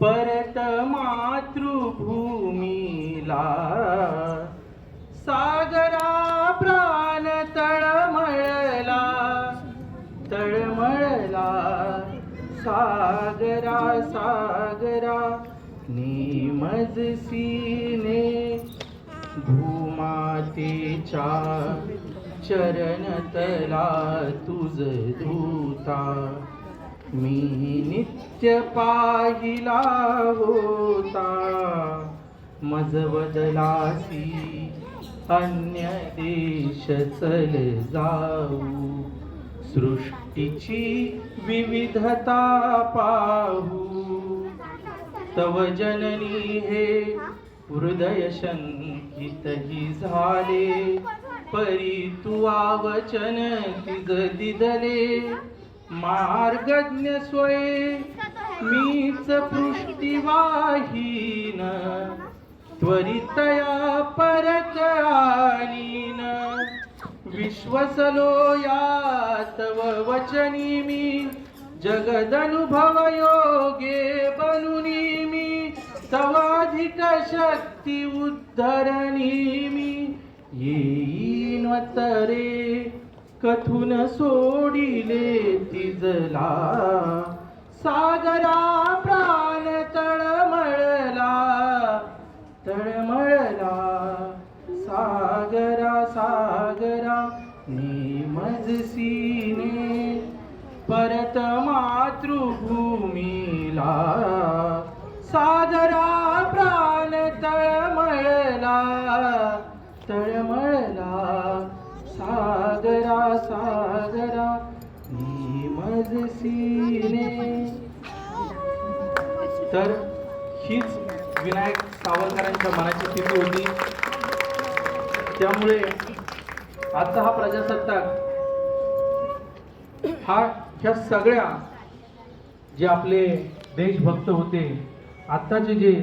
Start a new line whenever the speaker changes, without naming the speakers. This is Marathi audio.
परत मातृभूमीला सागरा प्राण तळमळला तळमळला सागरा सागरा निमजसीने भूमातेच्या चरणतला तुझ धूता मी नित्य पाहिला होता मज बदलासी अन्य देश चल जाऊ सृष्टीची विविधता पाहू तव जननी हे हृदय शंकितही झाले परी तू आवचन तिज दिदले मार्गज्ञ स्वये मीच पृष्ठीवाहीन त्वरितया परत आणीन विश्वसलो या तव वचनी मी जगदनुभव योगे बनुनी मी तवाधिक शक्ती उद्धरणी मी येईनवतरे कथून सोडिले तिजला सागरा प्राण तळमळला तळमळला सागरा सागरा निमजसीने परत मातृभूमीला सागरा प्राण तळमळला तळमळला सागरा सागरा निमजसीने. तर हीच विनायक सावरकरांच्या मनाची स्थिती होती. त्यामुळे आजचा हा प्रजासत्ताक ह्या सगळ्या जे आपले देशभक्त होते, आत्ताचे जे